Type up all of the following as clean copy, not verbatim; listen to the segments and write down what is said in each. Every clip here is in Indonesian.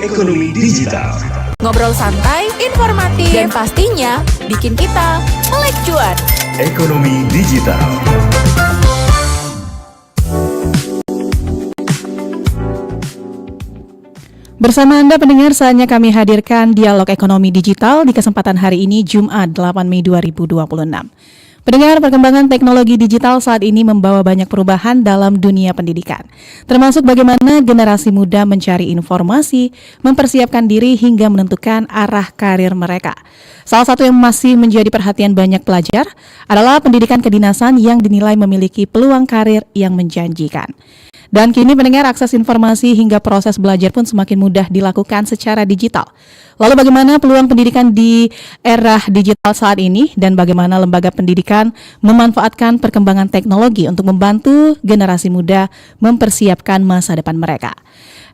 Ekonomi Digital. Ngobrol santai, informatif, dan pastinya bikin kita melek cuan. Ekonomi Digital. Bersama Anda pendengar, saatnya kami hadirkan Dialog Ekonomi Digital di kesempatan hari ini Jumat 8 Mei 2026. Pendengar, perkembangan teknologi digital saat ini membawa banyak perubahan dalam dunia pendidikan, termasuk bagaimana generasi muda mencari informasi, mempersiapkan diri hingga menentukan arah karir mereka. Salah satu yang masih menjadi perhatian banyak pelajar adalah pendidikan kedinasan yang dinilai memiliki peluang karir yang menjanjikan. Dan kini pendengar, akses informasi hingga proses belajar pun semakin mudah dilakukan secara digital. Lalu bagaimana peluang pendidikan di era digital saat ini dan bagaimana lembaga pendidikan memanfaatkan perkembangan teknologi untuk membantu generasi muda mempersiapkan masa depan mereka.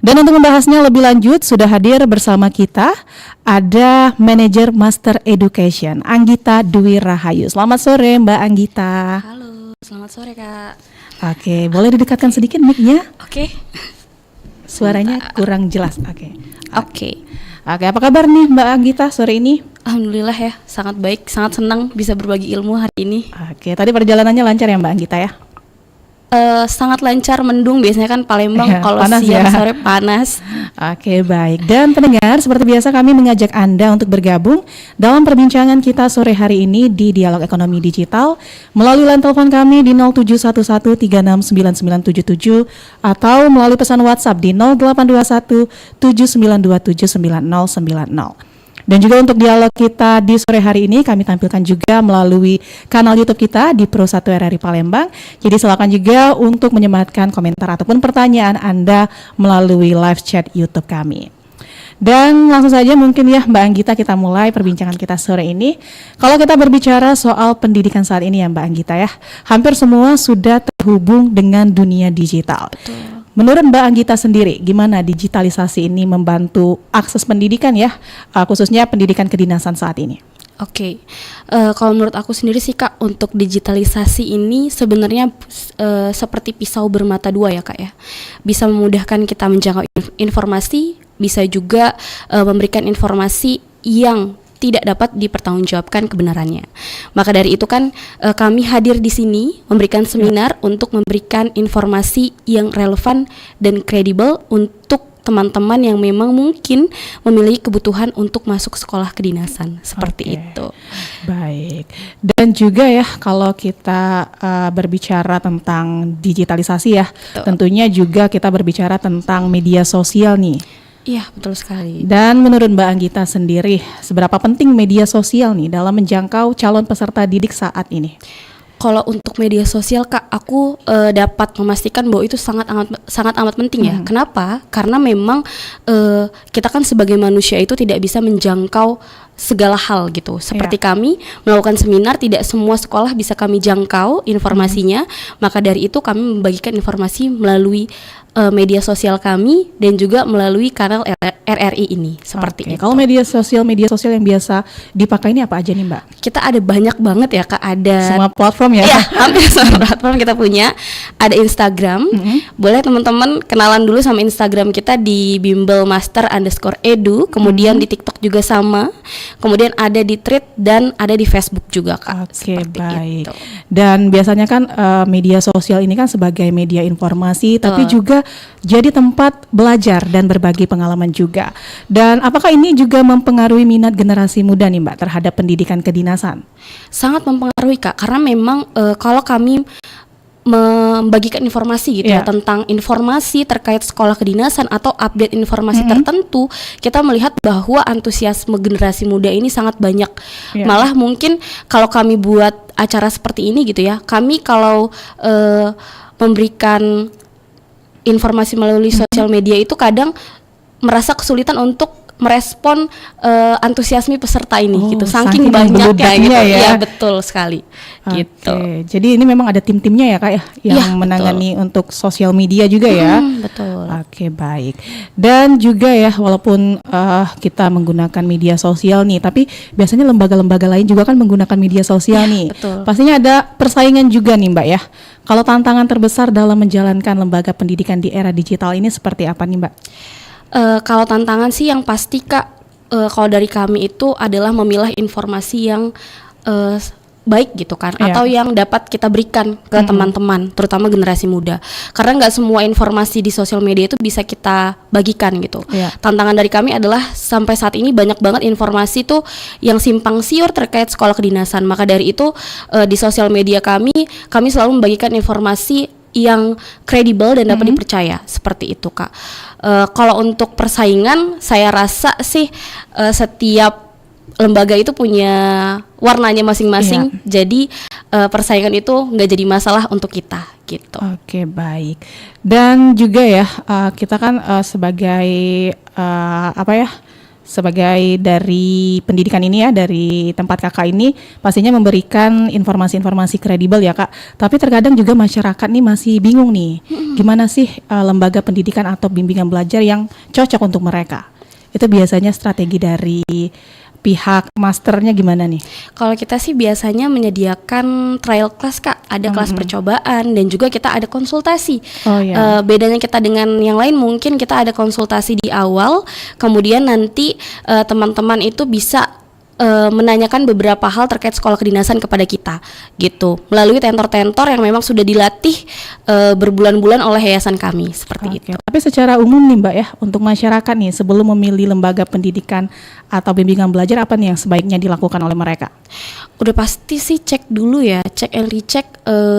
Dan untuk membahasnya lebih lanjut sudah hadir bersama kita ada Manajer Master Education Anggita Dwi Rahayu. Selamat sore Mbak Anggita. Halo, selamat sore Kak. Oke, boleh didekatkan sedikit mic-nya? Oke. Suaranya kurang jelas. Oke, apa kabar nih Mbak Anggita sore ini? Alhamdulillah ya, sangat baik, sangat senang bisa berbagi ilmu hari ini. Oke, tadi perjalanannya lancar ya Mbak Anggita ya? Sangat lancar, mendung, biasanya kan Palembang kalau siang sore panas. Oke, baik. Dan pendengar, seperti biasa kami mengajak Anda untuk bergabung dalam perbincangan kita sore hari ini di Dialog Ekonomi Digital melalui line telepon kami di 0711369977 atau melalui pesan WhatsApp di 082179279090. Dan juga untuk dialog kita di sore hari ini kami tampilkan juga melalui kanal YouTube kita di Pro1 RRI Palembang. Jadi silakan juga untuk menyematkan komentar ataupun pertanyaan Anda melalui live chat YouTube kami. Dan langsung saja mungkin ya Mbak Anggita, kita mulai perbincangan kita sore ini. Kalau kita berbicara soal pendidikan saat ini ya Mbak Anggita ya, hampir semua sudah terhubung dengan dunia digital. Betul. Menurut Mbak Anggita sendiri, gimana digitalisasi ini membantu akses pendidikan ya, khususnya pendidikan kedinasan saat ini? Oke, kalau menurut aku sendiri sih Kak, untuk digitalisasi ini sebenarnya seperti pisau bermata dua ya Kak ya. Bisa memudahkan kita menjangkau informasi, bisa juga memberikan informasi yang tidak dapat dipertanggungjawabkan kebenarannya. Maka dari itu kan kami hadir di sini memberikan seminar untuk memberikan informasi yang relevan dan kredibel untuk teman-teman yang memang mungkin memiliki kebutuhan untuk masuk sekolah kedinasan seperti itu. Baik. Dan juga ya kalau kita berbicara tentang digitalisasi ya, tentunya juga kita berbicara tentang media sosial nih. Iya, betul sekali. Dan menurut Mbak Anggita sendiri, seberapa penting media sosial nih dalam menjangkau calon peserta didik saat ini? Kalau untuk media sosial Kak, aku dapat memastikan bahwa itu sangat amat penting ya. Kenapa? Karena memang kita kan sebagai manusia itu tidak bisa menjangkau segala hal gitu. Seperti kami melakukan seminar, tidak semua sekolah bisa kami jangkau informasinya. Maka dari itu kami membagikan informasi melalui media sosial kami dan juga melalui kanal RRI ini seperti itu. Kalau media sosial yang biasa dipakai ini apa aja nih Mbak? Kita ada banyak banget ya Kak, ada semua platform ya? Iya, hampir semua platform kita punya. Ada Instagram, boleh teman-teman kenalan dulu sama Instagram kita di bimbelmaster_edu, kemudian di TikTok juga sama, kemudian ada di Thread dan ada di Facebook juga Kak. Oke, baik. Itu. Dan biasanya kan media sosial ini kan sebagai media informasi, tapi juga jadi tempat belajar dan berbagi pengalaman juga. Dan apakah ini juga mempengaruhi minat generasi muda nih Mbak terhadap pendidikan kedinasan? Sangat mempengaruhi Kak, karena memang kalau kami membagikan informasi gitu ya, tentang informasi terkait sekolah kedinasan atau update informasi tertentu, kita melihat bahwa antusiasme generasi muda ini sangat banyak. Malah mungkin kalau kami buat acara seperti ini gitu ya, kami kalau memberikan informasi melalui sosial media itu kadang merasa kesulitan untuk merespon antusiasme peserta ini gitu, saking banyaknya gitu ya. Iya, betul sekali. Gitu. Jadi ini memang ada tim-timnya ya Kak ya yang menangani untuk sosial media juga ya. Betul. Oke, baik. Dan juga ya walaupun kita menggunakan media sosial nih, tapi biasanya lembaga-lembaga lain juga kan menggunakan media sosial nih. Betul. Pastinya ada persaingan juga nih Mbak ya. Kalau tantangan terbesar dalam menjalankan lembaga pendidikan di era digital ini seperti apa nih Mbak? Kalau tantangan sih yang pasti Kak, kalau dari kami itu adalah memilah informasi yang eh, baik gitu kan, Iya. atau yang dapat kita berikan ke teman-teman, terutama generasi muda. Karena nggak semua informasi di sosial media itu bisa kita bagikan gitu. Iya. Tantangan dari kami adalah sampai saat ini banyak banget informasi tuh yang simpang siur terkait sekolah kedinasan. Maka dari itu di sosial media kami selalu membagikan informasi yang kredibel dan dapat dipercaya, seperti itu Kak. Kalau untuk persaingan, saya rasa sih setiap lembaga itu punya warnanya masing-masing, jadi persaingan itu nggak jadi masalah untuk kita gitu. Oke, baik. Dan juga ya, kita kan sebagai sebagai dari pendidikan ini ya, dari tempat kakak ini pastinya memberikan informasi-informasi kredibel ya kak. Tapi terkadang juga masyarakat nih masih bingung nih, gimana sih lembaga pendidikan atau bimbingan belajar yang cocok untuk mereka. Itu biasanya strategi dari pihak masternya gimana nih? Kalau kita sih biasanya menyediakan trial class Kak, ada kelas percobaan dan juga kita ada konsultasi. Oh iya. Bedanya kita dengan yang lain mungkin kita ada konsultasi di awal, kemudian nanti teman-teman itu bisa menanyakan beberapa hal terkait sekolah kedinasan kepada kita gitu, melalui tentor-tentor yang memang sudah dilatih berbulan-bulan oleh yayasan kami, seperti itu. Tapi secara umum nih Mbak ya, untuk masyarakat nih sebelum memilih lembaga pendidikan atau bimbingan belajar, apa nih yang sebaiknya dilakukan oleh mereka? Udah pasti sih cek dulu ya, cek and recheck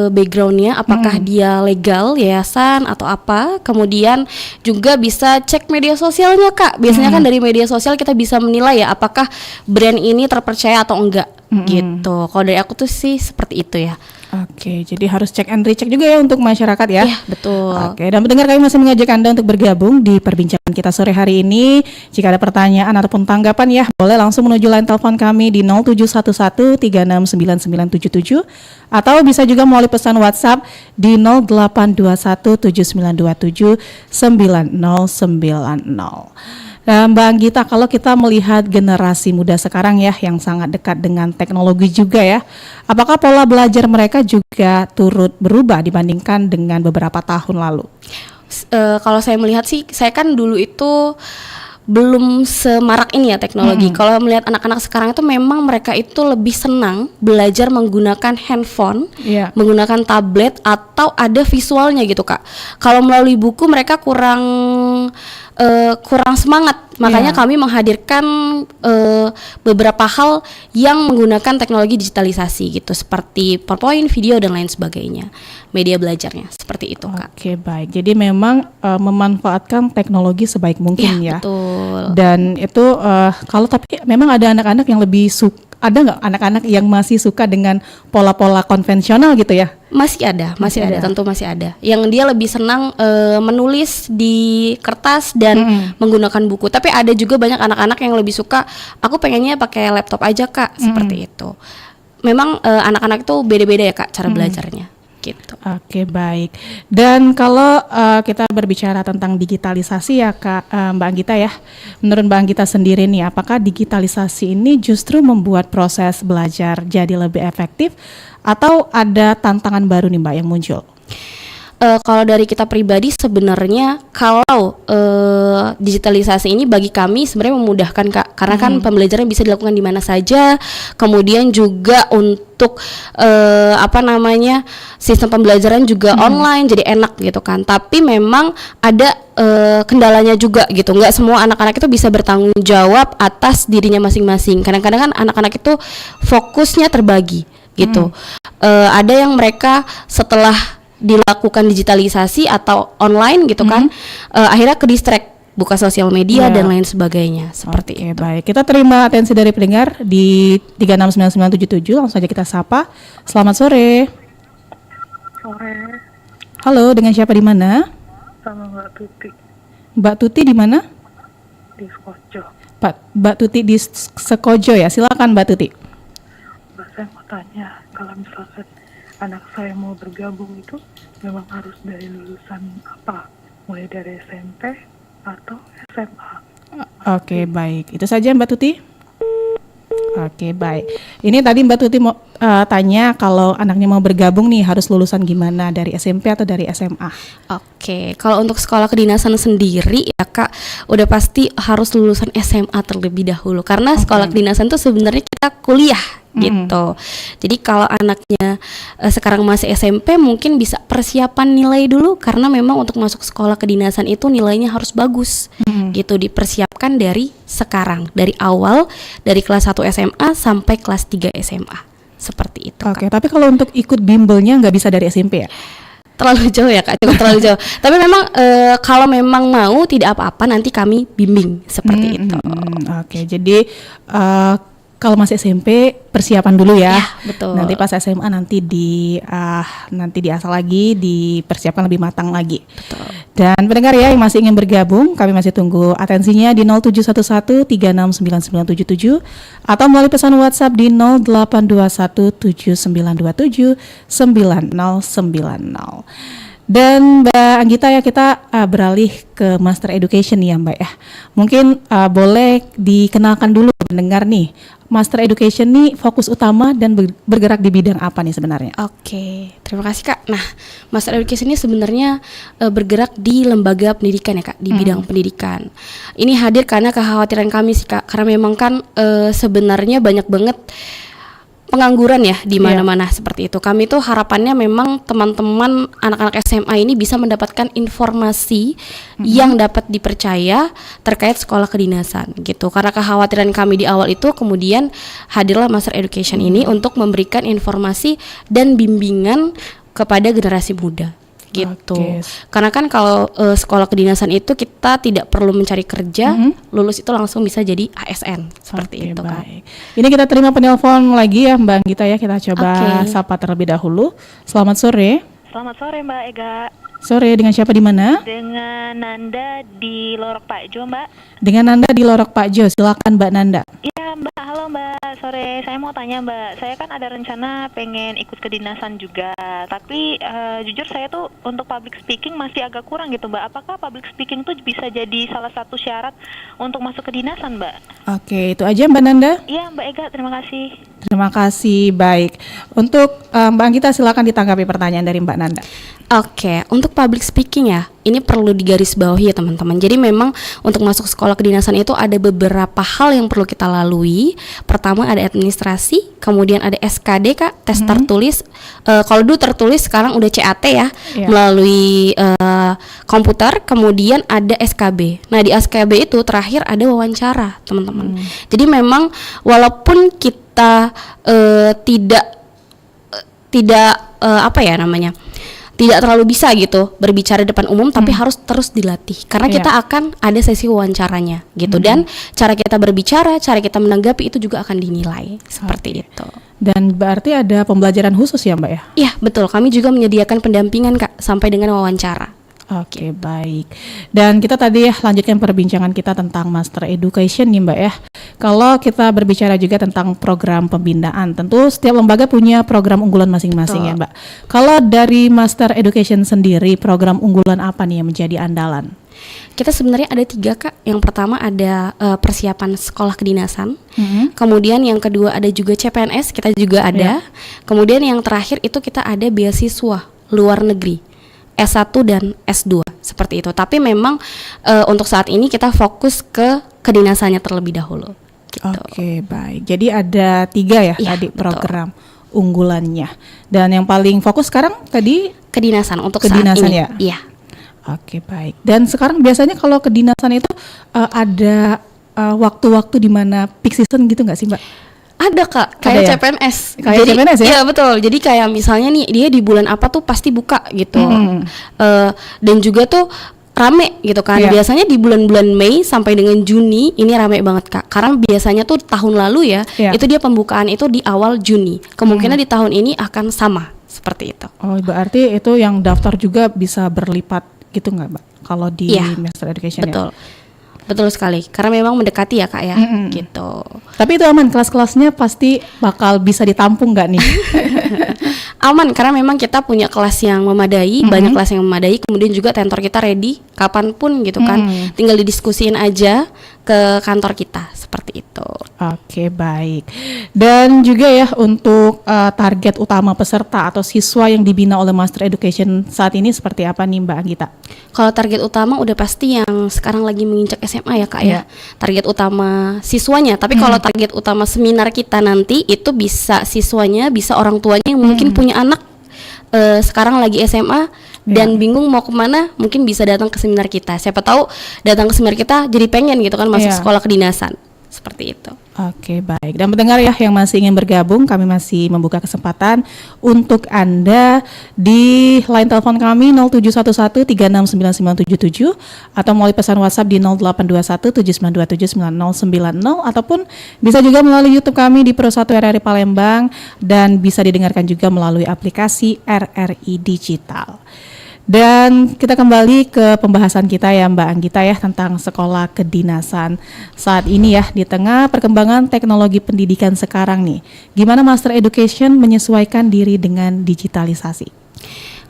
backgroundnya, apakah dia legal yayasan atau apa. Kemudian juga bisa cek media sosialnya Kak. Biasanya kan dari media sosial kita bisa menilai ya apakah brand ini terpercaya atau enggak gitu. Kalau dari aku tuh sih seperti itu ya. Oke, jadi harus cek and recheck juga ya untuk masyarakat ya. Iya, betul. Oke, dan pendengar kami masih mengajak Anda untuk bergabung di perbincangan kita sore hari ini. Jika ada pertanyaan ataupun tanggapan ya, boleh langsung menuju line telepon kami di 0711369977 atau bisa juga melalui pesan WhatsApp di 082179279090. Nah, Mbak Anggita, kalau kita melihat generasi muda sekarang ya yang sangat dekat dengan teknologi juga ya, apakah pola belajar mereka juga turut berubah dibandingkan dengan beberapa tahun lalu? Kalau saya melihat sih, saya kan dulu itu belum semarak ini ya teknologi. Kalau melihat anak-anak sekarang itu memang mereka itu lebih senang belajar menggunakan handphone, Iya. menggunakan tablet atau ada visualnya gitu Kak. Kalau melalui buku mereka kurang semangat. Makanya Iya. kami menghadirkan beberapa hal yang menggunakan teknologi digitalisasi gitu, seperti PowerPoint, video dan lain sebagainya. Media belajarnya seperti itu Kak. Oke, baik. Jadi memang memanfaatkan teknologi sebaik mungkin ya. Betul. Dan itu kalau tapi memang ada anak-anak yang lebih ada nggak anak-anak yang masih suka dengan pola-pola konvensional gitu ya? Masih ada, tentu masih ada. Yang dia lebih senang menulis di kertas dan menggunakan buku. Tapi ada juga banyak anak-anak yang lebih suka, aku pengennya pakai laptop aja Kak, seperti itu. Memang anak-anak itu beda-beda ya Kak cara belajarnya, gitu. Oke, baik. Dan kalau kita berbicara tentang digitalisasi ya Kak, Mbak Anggita ya, menurut Mbak Anggita sendiri nih, apakah digitalisasi ini justru membuat proses belajar jadi lebih efektif atau ada tantangan baru nih Mbak yang muncul? Kalau dari kita pribadi sebenarnya kalau digitalisasi ini bagi kami sebenarnya memudahkan Kak, karena kan pembelajaran bisa dilakukan di mana saja. Kemudian juga untuk sistem pembelajaran juga online, jadi enak gitu kan. Tapi memang ada kendalanya juga gitu. Nggak semua anak-anak itu bisa bertanggung jawab atas dirinya masing-masing. Kadang-kadang kan anak-anak itu fokusnya terbagi gitu. Ada yang mereka setelah dilakukan digitalisasi atau online gitu kan, akhirnya ke distract, buka sosial media dan lain sebagainya, seperti Oke, itu. baik. Kita terima atensi dari pendengar di 369977, langsung saja kita sapa. Selamat sore. Sore, Halo, dengan siapa di mana? sama Mbak Tuti Mbak Tuti di mana? di Skojo. Mbak Tuti di Sekojo ya. Silakan Mbak Tuti. Mbak, saya mau tanya, kalau misalkan anak saya mau bergabung itu memang harus dari lulusan apa? Mulai dari SMP atau SMA? Oke, baik. Itu saja Mbak Tuti. Oke, baik. Ini tadi Mbak Tuti tanya kalau anaknya mau bergabung nih harus lulusan gimana, dari SMP atau dari SMA? Oke, kalau untuk sekolah kedinasan sendiri ya Kak, udah pasti harus lulusan SMA terlebih dahulu karena sekolah kedinasan tuh sebenarnya kita kuliah gitu. Jadi kalau anaknya sekarang masih SMP mungkin bisa persiapan nilai dulu karena memang untuk masuk sekolah kedinasan itu nilainya harus bagus. Gitu, dipersiapkan dari sekarang, dari awal, dari kelas 1 SMA sampai kelas 3 SMA. Seperti itu. Oke, tapi kalau untuk ikut bimbelnya nggak bisa dari SMP ya? Terlalu jauh ya Kak, cukup terlalu jauh. Tapi memang kalau memang mau tidak apa-apa nanti kami bimbing seperti itu. Oke, jadi kalau masih SMP persiapan dulu ya. Ya, betul. Nanti pas SMA nanti diasah lagi, dipersiapkan lebih matang lagi. Betul. Dan pendengar ya yang masih ingin bergabung, kami masih tunggu atensinya di 0711 369977 atau melalui pesan WhatsApp di 0821 7927 9090. Dan Mbak Anggita ya, kita beralih ke Master Education ya Mbak ya. Mungkin boleh dikenalkan dulu pendengar nih, Master Education nih fokus utama dan bergerak di bidang apa nih sebenarnya? Oke, terima kasih Kak. Nah, Master Education ini sebenarnya bergerak di lembaga pendidikan ya Kak, di bidang pendidikan. Ini hadir karena kekhawatiran kami sih Kak, karena memang kan sebenarnya banyak banget pengangguran ya di mana-mana seperti itu. Kami tuh harapannya memang teman-teman anak-anak SMA ini bisa mendapatkan informasi yang dapat dipercaya terkait sekolah kedinasan gitu. Karena kekhawatiran kami di awal itu kemudian hadirlah Master Education ini untuk memberikan informasi dan bimbingan kepada generasi muda gitu. Oke. Karena kan kalau sekolah kedinasan itu kita tidak perlu mencari kerja, lulus itu langsung bisa jadi ASN seperti itu kan. Baik. Ini kita terima penelpon lagi ya Mbak Anggita ya, kita coba sapa terlebih dahulu. Selamat sore. Selamat sore Mbak Ega. Sore, dengan siapa di mana? Dengan Nanda di Lorok Pakjo Mbak. Dengan Nanda di Lorok Pakjo, silakan Mbak Nanda. Iya Mbak, halo Mbak, sore. Saya mau tanya Mbak, saya kan ada rencana pengen ikut kedinasan juga. Tapi jujur saya tuh untuk public speaking masih agak kurang gitu Mbak. Apakah public speaking tuh bisa jadi salah satu syarat untuk masuk kedinasan Mbak? Oke, itu aja Mbak Nanda. Iya Mbak Ega, terima kasih. Terima kasih, baik. Untuk Mbak Anggita silakan ditanggapi pertanyaan dari Mbak Nanda. Oke, untuk public speaking ya, ini perlu digarisbawahi ya teman-teman. Jadi memang untuk masuk sekolah kedinasan itu ada beberapa hal yang perlu kita lalui. Pertama ada administrasi, kemudian ada SKD Kak, tes tertulis. Kalau dulu tertulis, sekarang udah CAT ya, melalui komputer. Kemudian ada SKB. Nah di SKB itu terakhir ada wawancara teman-teman. Jadi memang walaupun kita tidak terlalu bisa gitu berbicara depan umum, tapi harus terus dilatih karena kita akan ada sesi wawancaranya gitu. Dan cara kita berbicara, cara kita menanggapi itu juga akan dinilai seperti itu. Dan berarti ada pembelajaran khusus ya Mbak ya? Iya betul, kami juga menyediakan pendampingan Kak sampai dengan wawancara. Oke, baik. Dan kita tadi lanjutkan perbincangan kita tentang Master Education nih Mbak ya. Kalau kita berbicara juga tentang program pembinaan, tentu setiap lembaga punya program unggulan masing-masing ya Mbak. Kalau dari Master Education sendiri, program unggulan apa nih yang menjadi andalan? Kita sebenarnya ada 3 Kak. Yang pertama ada persiapan sekolah kedinasan. Kemudian yang kedua ada juga CPNS, kita juga ada. Kemudian yang terakhir itu kita ada beasiswa luar negeri, S1 dan S2 seperti itu. Tapi memang untuk saat ini kita fokus ke kedinasannya terlebih dahulu gitu. Oke, baik. Jadi ada 3 ya tadi program unggulannya. Dan yang paling fokus sekarang tadi kedinasan untuk kedinasan saat ini. Ya? Iya. Oke, baik. Dan sekarang biasanya kalau kedinasan itu ada waktu-waktu di mana peak season gitu nggak sih Mbak? Ada Kak, kayak ya? CPNS. Kayak Jadi, CPNS ya? Iya betul. Jadi kayak misalnya nih dia di bulan apa tuh pasti buka gitu. Dan juga tuh rame gitu kan. Biasanya di bulan-bulan Mei sampai dengan Juni ini rame banget Kak. Karena biasanya tuh tahun lalu ya, itu dia pembukaan itu di awal Juni. Kemungkinan di tahun ini akan sama seperti itu. Oh, berarti itu yang daftar juga bisa berlipat gitu nggak Mbak? Kalau di Master Education betul. Betul sekali, karena memang mendekati ya Kak ya, gitu. Tapi itu aman, kelas-kelasnya pasti bakal bisa ditampung nggak nih? Aman, karena memang kita punya kelas yang memadai, banyak kelas yang memadai, kemudian juga tentor kita ready kapanpun gitu kan. Tinggal didiskusiin aja ke kantor kita, seperti itu. gitu. Oke, baik. Dan juga ya untuk target utama peserta atau siswa yang dibina oleh Master Education saat ini seperti apa nih Mbak Anggita? Kalau target utama udah pasti yang sekarang lagi menginjak SMA ya Kak ya. Target utama siswanya, tapi kalau target utama seminar kita nanti itu bisa siswanya, bisa orang tuanya yang mungkin punya anak sekarang lagi SMA dan bingung mau kemana, mungkin bisa datang ke seminar kita. Siapa tahu datang ke seminar kita jadi pengen gitu kan masuk sekolah kedinasan. Seperti itu. Oke, baik. Dan pendengar ya yang masih ingin bergabung, kami masih membuka kesempatan untuk Anda di line telepon kami 0711369977 atau melalui pesan WhatsApp di 082179279090 ataupun bisa juga melalui YouTube kami di Pro 1 RRI Palembang dan bisa didengarkan juga melalui aplikasi RRI Digital. Dan kita kembali ke pembahasan kita ya Mbak Anggita ya tentang sekolah kedinasan saat ini ya di tengah perkembangan teknologi pendidikan sekarang nih. Gimana Master Education menyesuaikan diri dengan digitalisasi?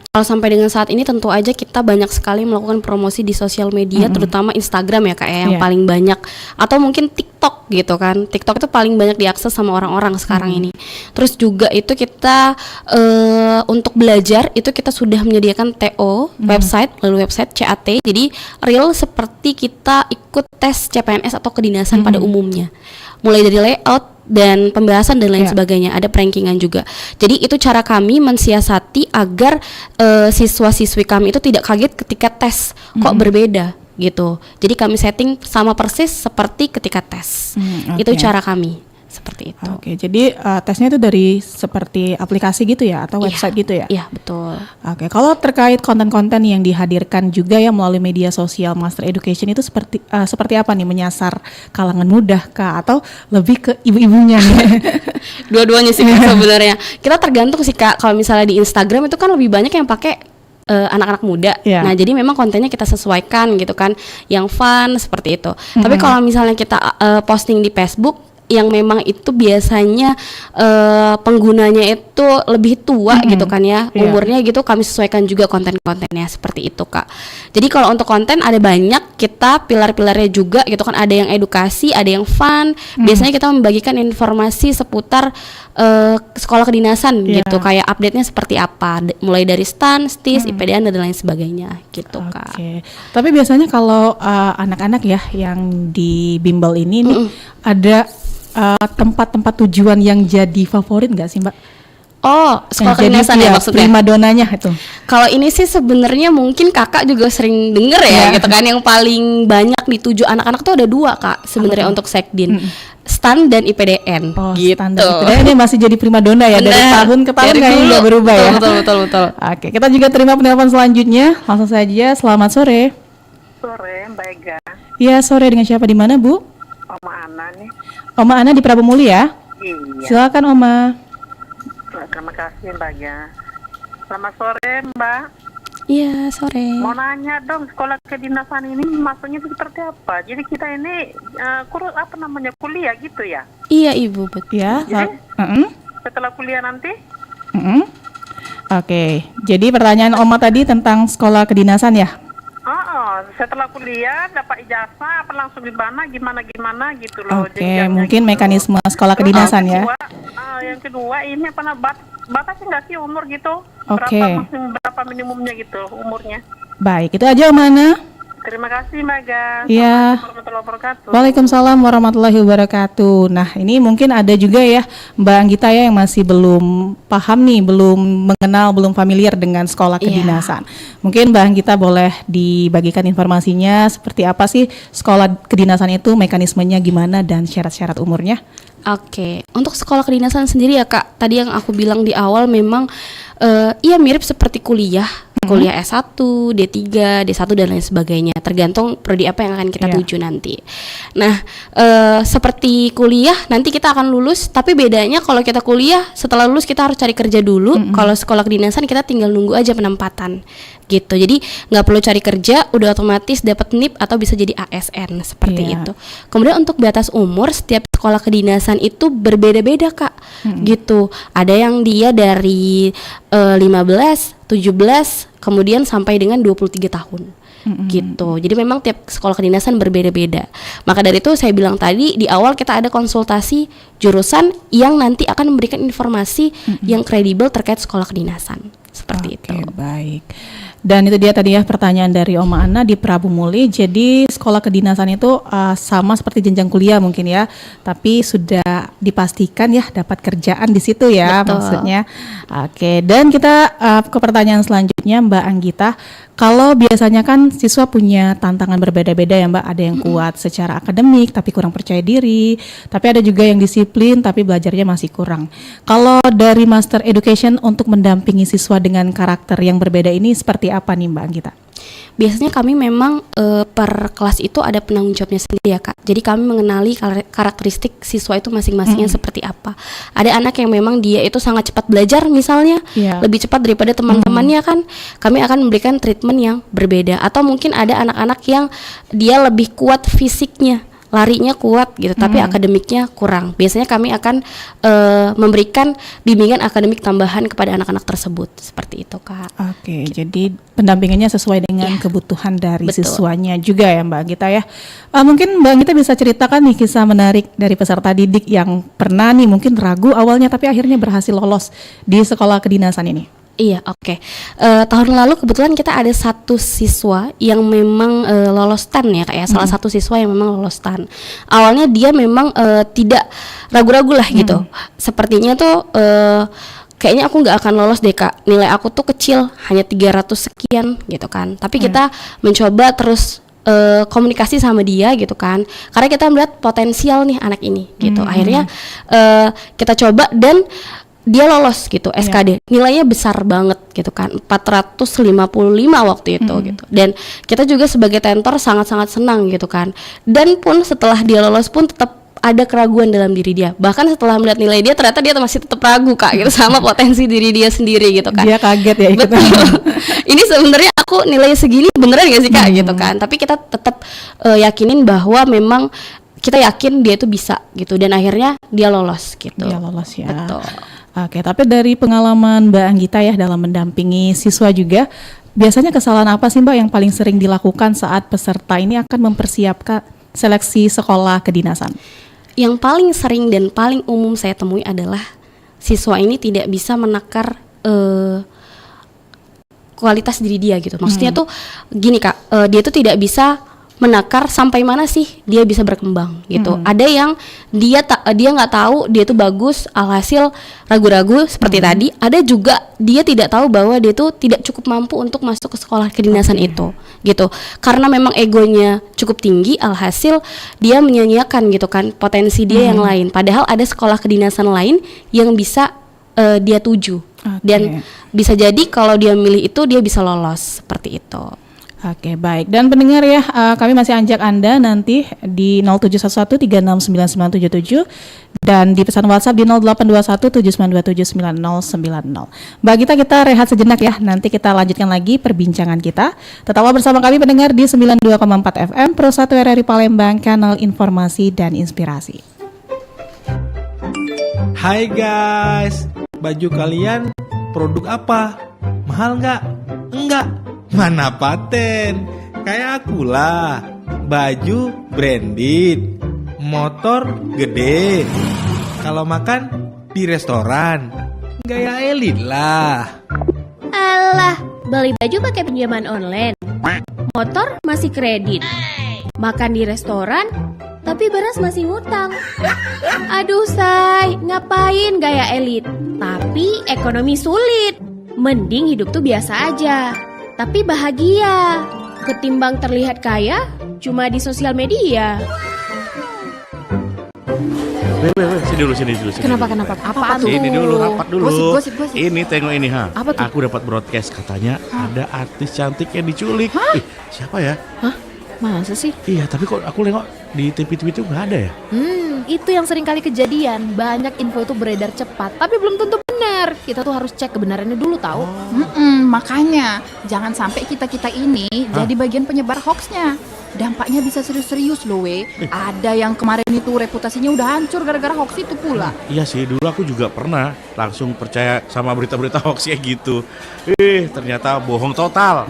Kalau sampai dengan saat ini tentu aja kita banyak sekali melakukan promosi di sosial media, terutama Instagram ya Kak ya, yang paling banyak, atau mungkin TikTok gitu kan. TikTok itu paling banyak diakses sama orang-orang sekarang ini. Terus juga itu kita untuk belajar itu kita sudah menyediakan TO website, melalui website CAT. Jadi real seperti kita ikut tes CPNS atau kedinasan pada umumnya. Mulai dari layout dan pembahasan dan lain sebagainya, ada rankingan juga. Jadi itu cara kami mensiasati agar siswa-siswi kami itu tidak kaget ketika tes kok berbeda gitu. Jadi kami setting sama persis seperti ketika tes. Itu cara kami seperti itu. Oke, jadi tesnya itu dari seperti aplikasi gitu ya atau website gitu ya? Iya, betul. Oke, kalau terkait konten-konten yang dihadirkan juga ya melalui media sosial Master Education itu seperti apa nih, menyasar kalangan muda kah atau lebih ke ibu-ibunya nih? Dua-duanya sih Kak, sebenarnya. Kita tergantung sih Kak. Kalau misalnya di Instagram itu kan lebih banyak yang pakai anak-anak muda. Nah, jadi memang kontennya kita sesuaikan gitu kan, yang fun seperti itu. Tapi kalau misalnya kita posting di Facebook yang memang itu biasanya penggunanya itu lebih tua gitu kan ya, umurnya gitu, kami sesuaikan juga konten-kontennya seperti itu Kak. Jadi kalau untuk konten ada banyak, kita pilar-pilarnya juga gitu kan, ada yang edukasi, ada yang fun. Biasanya kita membagikan informasi seputar sekolah kedinasan gitu, kayak update-nya seperti apa, mulai dari STAN, STIS, IPDN dan lain sebagainya gitu Kak. Tapi biasanya kalau anak-anak ya yang di bimbel ini nih, ada tempat-tempat tujuan yang jadi favorit nggak sih Mbak? Oh, sekolah kedinasan ya maksudnya? Prima donanya itu. Kalau ini sih sebenarnya mungkin kakak juga sering denger ya gitu kan, yang paling banyak dituju anak-anak tuh ada dua Kak sebenarnya untuk Sekdin. STAN dan IPDN gitu. STAN dan IPDN ini masih jadi prima dona ya, dari tahun ke tahun nggak berubah ya. Betul. Oke, kita juga terima penelpon selanjutnya. Langsung saja, selamat sore. Sore, Mbak Ega. Iya, sore, dengan siapa di mana Bu? Oma Ana nih. Oma Ana di Prabu Muli ya? Iya. Silakan Oma. Terima kasih Mbak Ega. Selamat sore Mbak. Iya, sore. Mau nanya dong, sekolah kedinasan ini maksudnya seperti apa? Jadi kita ini kuliah gitu ya? Iya Ibu, betul. Ya. Setelah kuliah nanti? Oke, jadi pertanyaan Oma tadi tentang sekolah kedinasan ya? Setelah kuliah dapat ijazah apa langsung di mana gimana gitu loh. Oke, mungkin gitu. Mekanisme sekolah kedinasan ya. Yang kedua ini apa batasnya nggak sih umur gitu? Oke. Berapa minimumnya gitu umurnya? Baik, itu aja Om Ana. Terima kasih Mbak Ga. Iya. Warahmatullahi wabarakatuh. Waalaikumsalam warahmatullahi wabarakatuh. Nah, ini mungkin ada juga ya Mbak Anggita ya yang masih belum paham nih, belum mengenal, belum familiar dengan sekolah kedinasan. Mungkin Mbak Anggita boleh dibagikan informasinya seperti apa sih sekolah kedinasan itu, mekanismenya gimana dan syarat-syarat umurnya? Oke, untuk sekolah kedinasan sendiri ya Kak, tadi yang aku bilang di awal memang iya mirip seperti kuliah S1, D3, D1 dan lain sebagainya, tergantung prodi apa yang akan kita tuju nanti. Nah, seperti kuliah nanti kita akan lulus, tapi bedanya kalau kita kuliah setelah lulus kita harus cari kerja dulu. Kalau sekolah kedinasan kita tinggal nunggu aja penempatan gitu. Jadi nggak perlu cari kerja, udah otomatis dapat NIP atau bisa jadi ASN seperti itu. Kemudian untuk batas umur setiap sekolah kedinasan itu berbeda-beda Kak, gitu. Ada yang dia dari 15, 17, kemudian sampai dengan 23 tahun. gitu. Jadi memang tiap sekolah kedinasan berbeda-beda. Maka dari itu saya bilang tadi di awal kita ada konsultasi jurusan yang nanti akan memberikan informasi yang kredibel terkait sekolah kedinasan. Seperti itu. Baik. Dan itu dia tadi ya pertanyaan dari Oma Ana di Prabu Muli. Jadi sekolah kedinasan itu sama seperti jenjang kuliah mungkin ya, tapi sudah dipastikan ya dapat kerjaan di situ ya. Betul. Maksudnya. Oke, dan kita ke pertanyaan selanjutnya Mbak Anggita. Kalau biasanya kan siswa punya tantangan berbeda-beda ya Mbak, ada yang kuat secara akademik tapi kurang percaya diri, tapi ada juga yang disiplin tapi belajarnya masih kurang. Kalau dari Master Education untuk mendampingi siswa dengan karakter yang berbeda ini seperti apa nih Mbak Anggita? Biasanya kami memang per kelas itu ada penanggung jawabnya sendiri ya Kak. Jadi kami mengenali karakteristik siswa itu masing-masingnya seperti apa. Ada anak yang memang dia itu sangat cepat belajar misalnya, lebih cepat daripada teman-temannya kan. Kami akan memberikan treatment yang berbeda. Atau mungkin ada anak-anak yang dia lebih kuat fisiknya, larinya kuat gitu, tapi akademiknya kurang. Biasanya kami akan memberikan bimbingan akademik tambahan kepada anak-anak tersebut. Seperti itu Kak. Oke, jadi pendampingannya sesuai dengan kebutuhan dari siswanya juga ya Mbak Anggita ya. Mungkin Mbak Anggita bisa ceritakan nih kisah menarik dari peserta didik yang pernah nih mungkin ragu awalnya tapi akhirnya berhasil lolos di sekolah kedinasan ini. Iya, oke. Tahun lalu kebetulan kita ada satu siswa yang memang lolos TAN ya Kak ya. Salah satu siswa yang memang lolos TAN. Awalnya dia memang tidak ragu-ragu lah gitu. Sepertinya tuh kayaknya aku nggak akan lolos deh Kak. Nilai aku tuh kecil, hanya 300 sekian gitu kan. Tapi kita mencoba terus komunikasi sama dia gitu kan. Karena kita melihat potensial nih anak ini gitu. Akhirnya kita coba dan dia lolos gitu SKD. Nilainya besar banget gitu kan. 455 waktu itu gitu. Dan kita juga sebagai tentor sangat-sangat senang gitu kan. Dan pun setelah dia lolos pun tetap ada keraguan dalam diri dia. Bahkan setelah melihat nilai dia ternyata dia masih tetap ragu Kak gitu sama potensi diri dia sendiri gitu kan. Dia kaget ya ikut. Betul. Ini sebenarnya aku nilai segini beneran gak sih Kak gitu kan. Tapi kita tetap yakinin bahwa memang kita yakin dia itu bisa gitu. Dan akhirnya dia lolos gitu. Dia lolos ya. Betul. Oke, tapi dari pengalaman Mbak Anggita ya dalam mendampingi siswa juga, biasanya kesalahan apa sih Mbak yang paling sering dilakukan saat peserta ini akan mempersiapkan seleksi sekolah kedinasan? Yang paling sering dan paling umum saya temui adalah siswa ini tidak bisa menakar kualitas diri dia gitu. Maksudnya tuh gini Kak, dia tuh tidak bisa menakar sampai mana sih dia bisa berkembang gitu. Ada yang dia nggak tahu dia tuh bagus, alhasil ragu-ragu seperti tadi. Ada juga dia tidak tahu bahwa dia tuh tidak cukup mampu untuk masuk ke sekolah kedinasan itu gitu. Karena memang egonya cukup tinggi, alhasil dia menyanyiakan gitu kan potensi dia yang lain. Padahal ada sekolah kedinasan lain yang bisa dia tuju. Dan bisa jadi kalau dia milih itu dia bisa lolos seperti itu. Oke, baik. Dan pendengar ya, kami masih ajak Anda nanti di 0711369977 dan di pesan WhatsApp di 082179279090. Mbak Gita, kita rehat sejenak ya. Nanti kita lanjutkan lagi perbincangan kita. Tetaplah bersama kami pendengar di 92,4 FM Pro 1 RRI Palembang, kanal informasi dan inspirasi. Hai guys, baju kalian produk apa? Mahal nggak? Enggak. Mana paten? Kayak aku lah. Baju branded, motor gede. Kalau makan di restoran, gaya elit lah. Alah, beli baju pakai pinjaman online. Motor masih kredit. Makan di restoran, tapi beras masih ngutang. Aduh say, ngapain gaya elit? Tapi ekonomi sulit. Mending hidup tuh biasa aja, tapi bahagia. Ketimbang terlihat kaya cuma di sosial media. Sini dulu. Kenapa? Apaan tuh? Ini dulu, rapat dulu. Gosip. Ini tengok ini ha. Apa tuh? Aku dapat broadcast katanya ada artis cantik yang diculik. Ih, siapa ya? Hah? Masa sih? Iya, tapi kok aku nengok di TV itu nggak ada ya? Itu yang sering kali kejadian. Banyak info itu beredar cepat, tapi belum tentu benar. Kita tuh harus cek kebenarannya dulu tahu. Makanya jangan sampai kita ini jadi bagian penyebar hoaxnya. Dampaknya bisa serius-serius loh we. Ada yang kemarin itu reputasinya udah hancur gara-gara hoax itu pula. Iya sih, dulu aku juga pernah langsung percaya sama berita-berita hoax kayak gitu. Ternyata bohong total.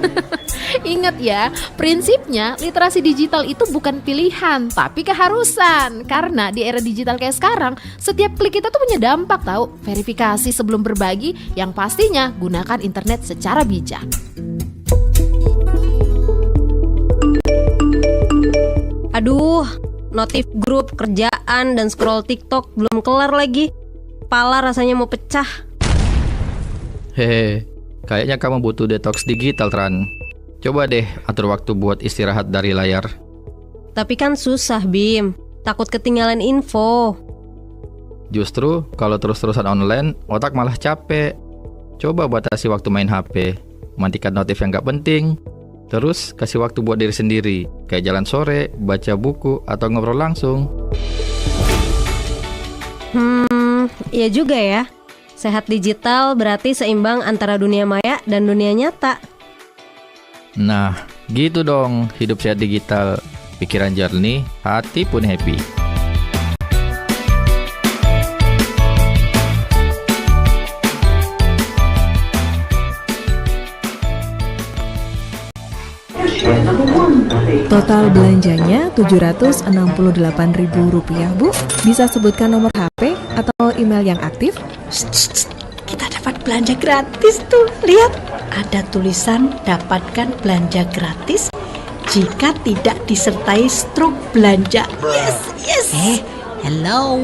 Ingat ya, prinsipnya literasi digital itu bukan pilihan, tapi keharusan. Karena di era digital kayak sekarang, setiap klik kita tuh punya dampak tahu. Verifikasi sebelum berbagi, yang pastinya gunakan internet secara bijak. Aduh, notif grup, kerjaan, dan scroll TikTok belum kelar lagi. Kepala rasanya mau pecah. Hehe, kayaknya kamu butuh detox digital, Tran. Coba deh atur waktu buat istirahat dari layar. Tapi kan susah, Bim. Takut ketinggalan info. Justru kalau terus-terusan online, otak malah capek. Coba batasi waktu main HP, matikan notif yang gak penting. Terus kasih waktu buat diri sendiri, kayak jalan sore, baca buku, atau ngobrol langsung. Iya juga ya. Sehat digital berarti seimbang antara dunia maya dan dunia nyata. Nah, gitu dong hidup sehat digital. Pikiran jernih, hati pun happy. Total belanjanya Rp768.000, Bu. Bisa sebutkan nomor HP atau email yang aktif? Kita dapat belanja gratis tuh. Lihat, ada tulisan dapatkan belanja gratis jika tidak disertai struk belanja. Yes. Hello.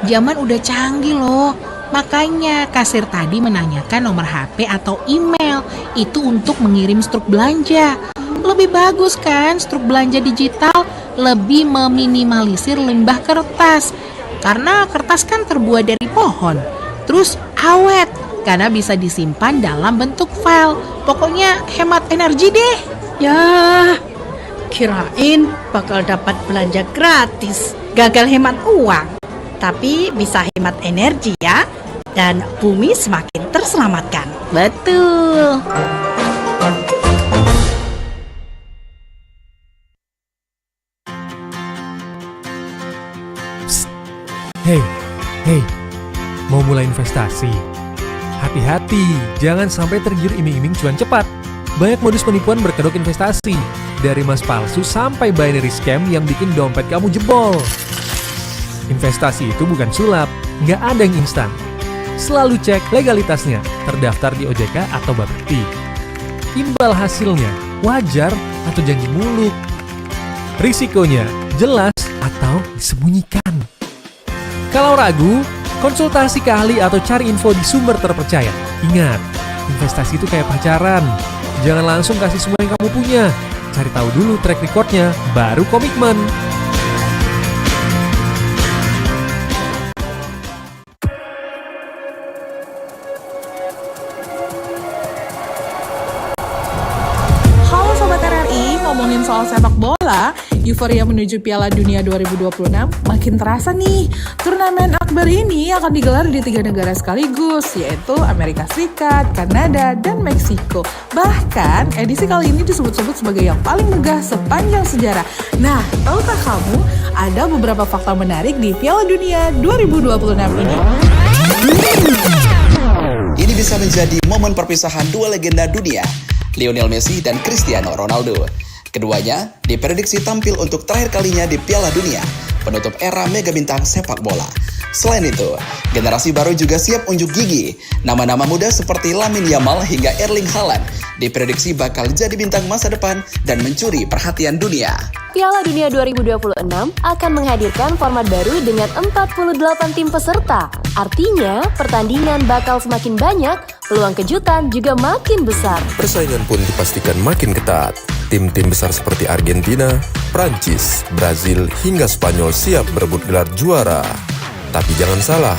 Zaman udah canggih loh. Makanya kasir tadi menanyakan nomor HP atau email. Itu untuk mengirim struk belanja. Lebih bagus kan struk belanja digital, lebih meminimalisir limbah kertas. Karena kertas kan terbuat dari pohon. Terus awet, karena bisa disimpan dalam bentuk file. Pokoknya hemat energi deh. Ya, kirain bakal dapat belanja gratis. Gagal hemat uang. Tapi bisa hemat energi ya. Dan bumi semakin terselamatkan. Betul. Hey, mau mulai investasi? Hati-hati, jangan sampai tergiur iming-iming cuan cepat. Banyak modus penipuan berkedok investasi, dari emas palsu sampai binary scam yang bikin dompet kamu jebol. Investasi itu bukan sulap, nggak ada yang instan. Selalu cek legalitasnya, terdaftar di OJK atau Bapepti. Imbal hasilnya, wajar atau janji muluk. Risikonya, jelas atau disembunyikan. Kalau ragu, konsultasi ke ahli atau cari info di sumber terpercaya. Ingat, investasi itu kayak pacaran. Jangan langsung kasih semua yang kamu punya. Cari tahu dulu track recordnya, baru komitmen. Halo Sobat RRI, ngomongin soal sepak bola, euforia menuju Piala Dunia 2026 makin terasa nih. Turnamen akbar ini akan digelar di 3 negara sekaligus, yaitu Amerika Serikat, Kanada, dan Meksiko. Bahkan edisi kali ini disebut-sebut sebagai yang paling megah sepanjang sejarah. Nah, tahukah kamu ada beberapa fakta menarik di Piala Dunia 2026 ini? Ini bisa menjadi momen perpisahan dua legenda dunia, Lionel Messi dan Cristiano Ronaldo. Keduanya diprediksi tampil untuk terakhir kalinya di Piala Dunia, penutup era mega bintang sepak bola. Selain itu, generasi baru juga siap unjuk gigi. Nama-nama muda seperti Lamine Yamal hingga Erling Haaland diprediksi bakal jadi bintang masa depan dan mencuri perhatian dunia. Piala Dunia 2026 akan menghadirkan format baru dengan 48 tim peserta. Artinya, pertandingan bakal semakin banyak, peluang kejutan juga makin besar. Persaingan pun dipastikan makin ketat. Tim-tim besar seperti Argentina, Prancis, Brazil, hingga Spanyol siap berebut gelar juara. Tapi jangan salah,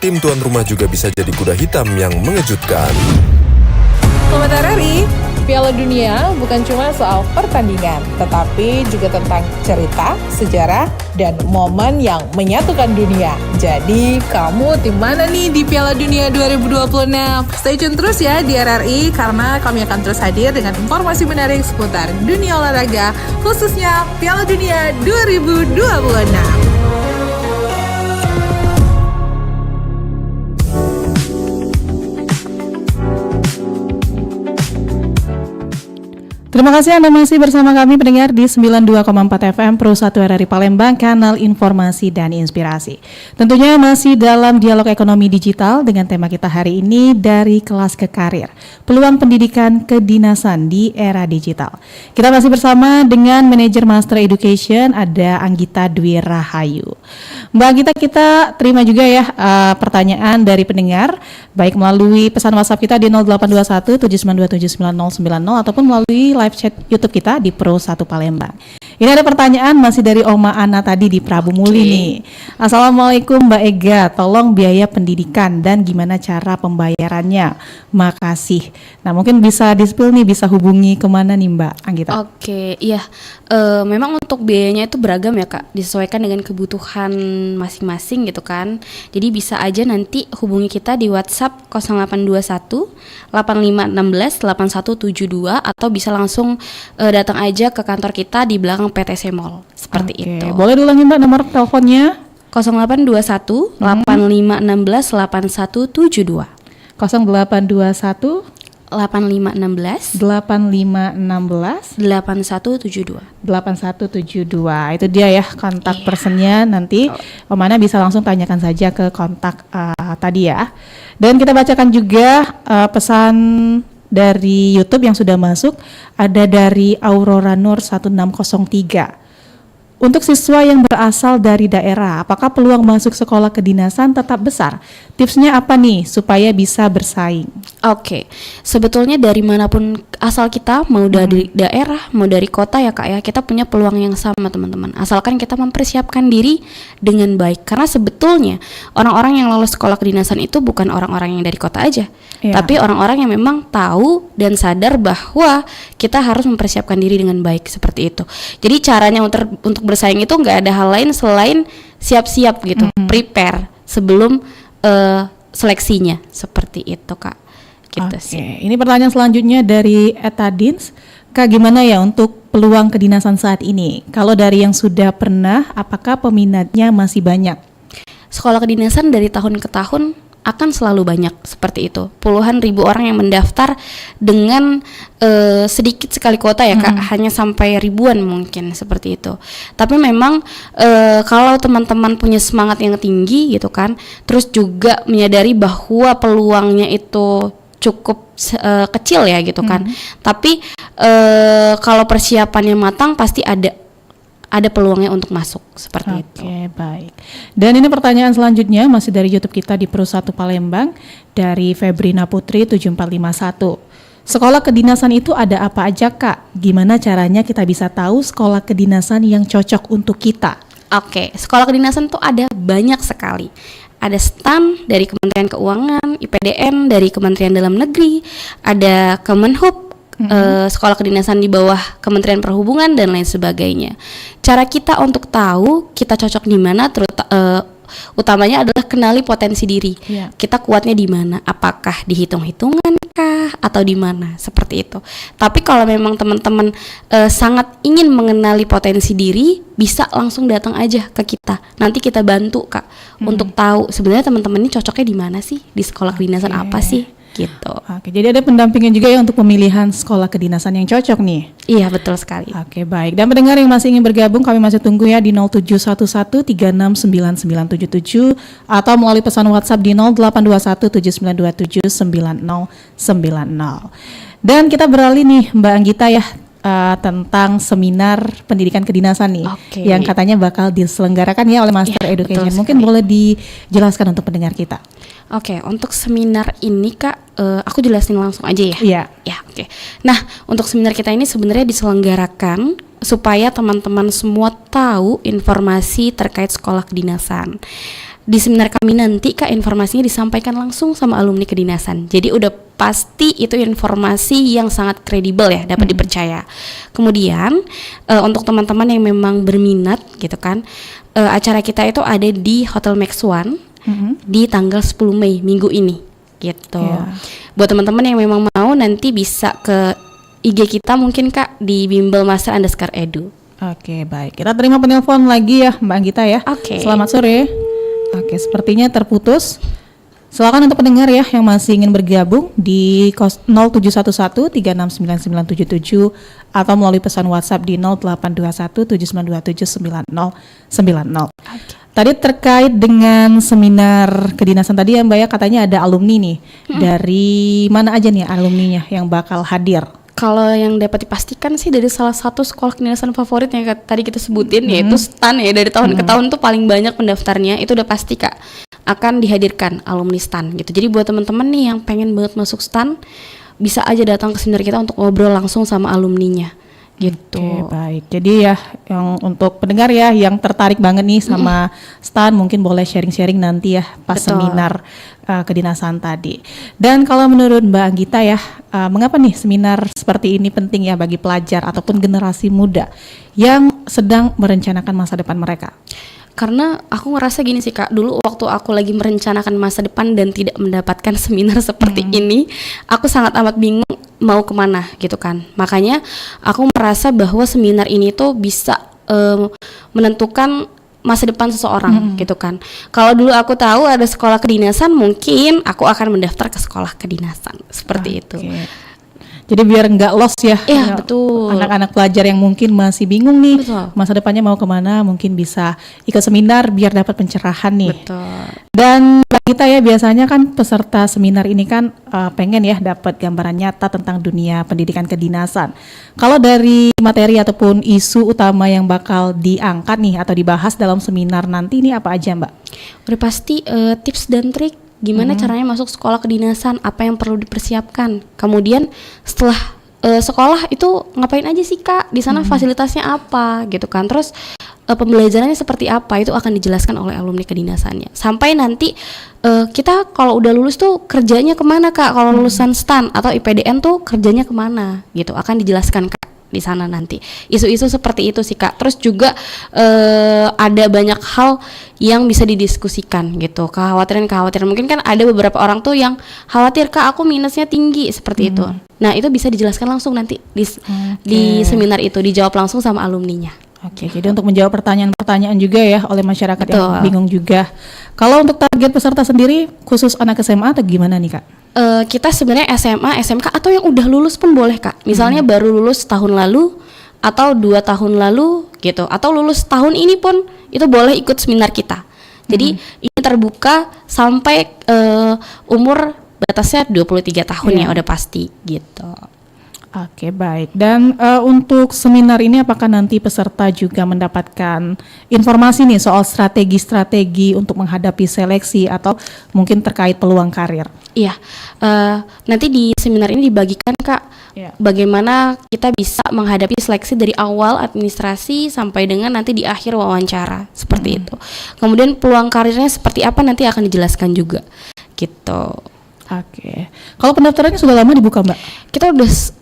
tim tuan rumah juga bisa jadi kuda hitam yang mengejutkan. Sobat RRI, Piala Dunia bukan cuma soal pertandingan, tetapi juga tentang cerita, sejarah, dan momen yang menyatukan dunia. Jadi, kamu tim mana nih di Piala Dunia 2026? Stay tune terus ya di RRI, karena kami akan terus hadir dengan informasi menarik seputar dunia olahraga, khususnya Piala Dunia 2026. Terima kasih Anda masih bersama kami pendengar di 92,4 FM Pro 1 RRI Palembang, kanal informasi dan inspirasi. Tentunya masih dalam dialog ekonomi digital dengan tema kita hari ini dari kelas ke karir, peluang pendidikan kedinasan di era digital. Kita masih bersama dengan Manajer Master Education, ada Anggita Dwi Rahayu. Mbak Anggita, kita terima juga ya pertanyaan dari pendengar, baik melalui pesan WhatsApp kita di 0821 792799090 ataupun melalui live chat YouTube kita di Pro 1 Palembang. Ini ada pertanyaan masih dari Oma Ana tadi di Prabu Muli nih. Assalamualaikum Mbak Ega, tolong biaya pendidikan dan gimana cara pembayarannya? Makasih. Nah mungkin bisa di-spill nih, bisa hubungi kemana nih Mbak Anggita? Oke, iya. Memang untuk biayanya itu beragam ya Kak, disesuaikan dengan kebutuhan masing-masing gitu kan. Jadi bisa aja nanti hubungi kita di WhatsApp 0821 8516 8172 atau bisa langsung datang aja ke kantor kita di belakang PTC Mall. Seperti itu. Boleh diulangi Mbak nomor teleponnya? 0821 8516 8172. 0821 8516 8516 8172. 8172. Itu dia ya kontak personnya, nanti Om Ana bisa langsung tanyakan saja ke kontak tadi ya. Dan kita bacakan juga pesan dari YouTube yang sudah masuk, ada dari Aurora Nur 1603. Untuk siswa yang berasal dari daerah, apakah peluang masuk sekolah kedinasan tetap besar? Tipsnya apa nih supaya bisa bersaing? Oke, sebetulnya dari manapun asal kita, mau dari daerah, mau dari kota ya Kak ya, kita punya peluang yang sama teman-teman. Asalkan kita mempersiapkan diri dengan baik. Karena sebetulnya orang-orang yang lolos sekolah kedinasan itu bukan orang-orang yang dari kota aja, tapi orang-orang yang memang tahu dan sadar bahwa kita harus mempersiapkan diri dengan baik, seperti itu. Jadi caranya untuk bersaing itu nggak ada hal lain selain siap-siap gitu, prepare sebelum seleksinya, seperti itu Kak. Gitu sih. Ini pertanyaan selanjutnya dari Etadins. Kak, gimana ya untuk peluang kedinasan saat ini? Kalau dari yang sudah pernah, apakah peminatnya masih banyak? Sekolah kedinasan dari tahun ke tahun akan selalu banyak, seperti itu. Puluhan ribu orang yang mendaftar dengan sedikit sekali kuota ya Kak, hanya sampai ribuan mungkin, seperti itu. Tapi memang kalau teman-teman punya semangat yang tinggi gitu kan, terus juga menyadari bahwa peluangnya itu cukup kecil ya gitu kan. Tapi kalau persiapannya matang pasti ada peluangnya untuk masuk, seperti itu. Oke, baik. Dan ini pertanyaan selanjutnya masih dari YouTube kita di Pro 1 Palembang, dari Febrina Putri 7451. Sekolah kedinasan itu ada apa aja Kak? Gimana caranya kita bisa tahu sekolah kedinasan yang cocok untuk kita? Oke, sekolah kedinasan tuh ada banyak sekali. Ada STAN dari Kementerian Keuangan, IPDN dari Kementerian Dalam Negeri, ada Kemenhub, sekolah kedinasan di bawah Kementerian Perhubungan dan lain sebagainya. Cara kita untuk tahu kita cocok di mana, utamanya adalah kenali potensi diri. Kita kuatnya di mana? Apakah di hitung-hitungan kah atau di mana? Seperti itu. Tapi kalau memang teman-teman sangat ingin mengenali potensi diri, bisa langsung datang aja ke kita. Nanti kita bantu Kak untuk tahu sebenarnya teman-teman ini cocoknya di mana sih? Di sekolah kedinasan apa sih? Gitu. Oke, jadi ada pendampingan juga ya untuk pemilihan sekolah kedinasan yang cocok nih. Iya, betul sekali. Oke, baik. Dan pendengar yang masih ingin bergabung, kami masih tunggu ya di 0711369977 atau melalui pesan WhatsApp di 082179279090. Dan kita beralih nih Mbak Anggita ya, tentang seminar pendidikan kedinasan nih, yang katanya bakal diselenggarakan ya oleh Master Education. Mungkin boleh dijelaskan untuk pendengar kita. Oke, untuk seminar ini Kak, aku jelasin langsung aja ya. Iya. Ya, oke. Nah, untuk seminar kita ini sebenarnya diselenggarakan supaya teman-teman semua tahu informasi terkait sekolah kedinasan. Di seminar kami nanti Kak, informasinya disampaikan langsung sama alumni kedinasan. Jadi udah pasti itu informasi yang sangat kredibel ya, dapat dipercaya. Kemudian untuk teman-teman yang memang berminat gitu kan, acara kita itu ada di Hotel Max One di tanggal 10 Mei minggu ini gitu. Buat teman-teman yang memang mau, nanti bisa ke IG kita mungkin Kak di bimbelmaster_edu. Oke, baik. Kita terima penelpon lagi ya Mbak Anggita ya. Oke. Selamat sore. Oke, sepertinya terputus. Silakan untuk pendengar ya yang masih ingin bergabung di 0711 369977 atau melalui pesan WhatsApp di 0821 7927 9090. Tadi terkait dengan seminar kedinasan tadi ya Mbak ya, katanya ada alumni nih. Dari mana aja nih alumninya yang bakal hadir? Kalau yang dapat dipastikan sih dari salah satu sekolah kedinasan favorit yang tadi kita sebutin, yaitu STAN ya, dari tahun ke tahun tuh paling banyak pendaftarnya, itu udah pasti Kak akan dihadirkan alumni STAN gitu. Jadi buat teman-teman nih yang pengen banget masuk STAN, bisa aja datang ke seminar kita untuk ngobrol langsung sama alumninya gitu. Oke, baik. Jadi ya yang untuk pendengar ya yang tertarik banget nih sama STAN, mungkin boleh sharing-sharing nanti ya pas Betul. seminar kedinasan tadi. Dan kalau menurut Mbak Anggita ya, mengapa nih seminar seperti ini penting ya bagi pelajar ataupun generasi muda yang sedang merencanakan masa depan mereka? Karena aku ngerasa gini sih Kak, dulu waktu aku lagi merencanakan masa depan dan tidak mendapatkan seminar seperti ini, aku sangat amat bingung mau kemana gitu kan. Makanya aku merasa bahwa seminar ini tuh bisa menentukan masa depan seseorang gitu kan. Kalau dulu aku tahu ada sekolah kedinasan, mungkin aku akan mendaftar ke sekolah kedinasan seperti itu. Jadi biar nggak lost ya, Iya, betul. Anak-anak pelajar yang mungkin masih bingung nih, Betul. masa depannya mau kemana, mungkin bisa ikut seminar biar dapat pencerahan nih. Betul. Dan kita ya biasanya kan peserta seminar ini kan pengen ya dapat gambaran nyata tentang dunia pendidikan kedinasan. Kalau dari materi ataupun isu utama yang bakal diangkat nih atau dibahas dalam seminar nanti ini apa aja Mbak? Udah pasti tips dan trik gimana caranya masuk sekolah kedinasan, apa yang perlu dipersiapkan. Kemudian setelah sekolah itu ngapain aja sih Kak? Di sana fasilitasnya apa gitu kan. Terus pembelajarannya seperti apa, itu akan dijelaskan oleh alumni kedinasannya. Sampai nanti kita kalau udah lulus tuh kerjanya kemana Kak? Kalau lulusan STAN atau IPDN tuh kerjanya kemana gitu, akan dijelaskan Kak di sana nanti. Isu-isu seperti itu sih Kak. Terus juga ada banyak hal yang bisa didiskusikan gitu. Kekhawatiran mungkin kan ada beberapa orang tuh yang khawatir Kak aku minusnya tinggi seperti itu. Nah, itu bisa dijelaskan langsung nanti di seminar itu, dijawab langsung sama alumninya. Oke, jadi untuk menjawab pertanyaan-pertanyaan juga ya oleh masyarakat yang Betul. bingung juga. Kalau untuk target peserta sendiri khusus anak SMA atau gimana nih Kak? Kita sebenarnya SMA, SMK atau yang udah lulus pun boleh Kak. Misalnya baru lulus tahun lalu atau 2 tahun lalu gitu, atau lulus tahun ini pun itu boleh ikut seminar kita. Jadi ini terbuka sampai umur batasnya 23 tahun ya udah pasti gitu. Oke, baik. Dan untuk seminar ini apakah nanti peserta juga mendapatkan informasi nih soal strategi-strategi untuk menghadapi seleksi atau mungkin terkait peluang karir? Iya, nanti di seminar ini dibagikan Kak, bagaimana kita bisa menghadapi seleksi dari awal administrasi sampai dengan nanti di akhir wawancara, seperti itu. Kemudian peluang karirnya seperti apa nanti akan dijelaskan juga, gitu. Oke. Kalau pendaftarannya sudah lama dibuka Mbak? Kita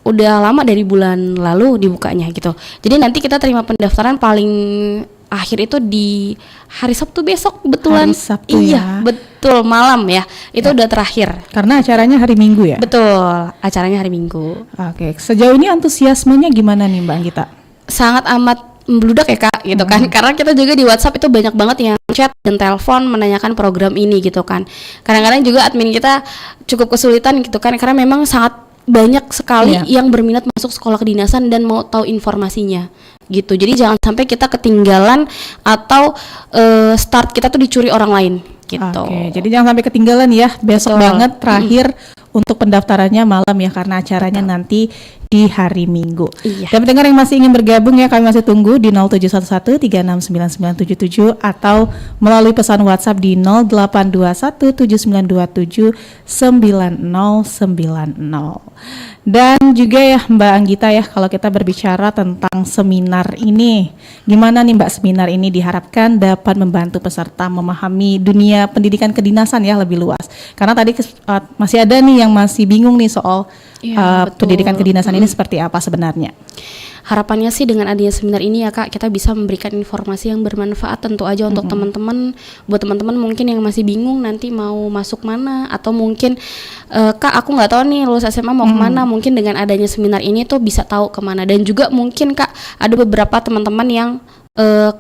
udah lama dari bulan lalu dibukanya gitu. Jadi nanti kita terima pendaftaran paling akhir itu di hari Sabtu besok kebetulan. Hari Sabtu iya, betul, malam ya. Itu udah terakhir. Karena acaranya hari Minggu ya? Betul, acaranya hari Minggu. Oke. Sejauh ini antusiasmenya gimana nih Mbak Anggita? Sangat amat membludak ya Kak gitu kan, karena kita juga di WhatsApp itu banyak banget yang chat dan telepon menanyakan program ini gitu kan. Kadang-kadang juga admin kita cukup kesulitan gitu kan, karena memang sangat banyak sekali yang berminat masuk sekolah kedinasan dan mau tahu informasinya gitu. Jadi jangan sampai kita ketinggalan atau start kita tuh dicuri orang lain gitu. Oke, jadi jangan sampai ketinggalan ya. Besok banget terakhir untuk pendaftarannya malam ya, karena acaranya nanti di hari Minggu. Dan pendengar yang masih ingin bergabung ya, kami masih tunggu di 0711 369977 atau melalui pesan WhatsApp di 0821 7927 9090. Dan juga ya Mbak Anggita ya, kalau kita berbicara tentang seminar ini, gimana nih Mbak seminar ini diharapkan dapat membantu peserta memahami dunia pendidikan kedinasan ya lebih luas. Karena tadi masih ada nih yang masih bingung nih soal pendidikan kedinasan ini seperti apa sebenarnya. Harapannya sih dengan adanya seminar ini ya Kak, kita bisa memberikan informasi yang bermanfaat tentu aja untuk teman-teman. Buat teman-teman mungkin yang masih bingung nanti mau masuk mana, atau mungkin Kak aku nggak tahu nih lulus SMA mau kemana, mungkin dengan adanya seminar ini tuh bisa tahu kemana. Dan juga mungkin Kak ada beberapa teman-teman yang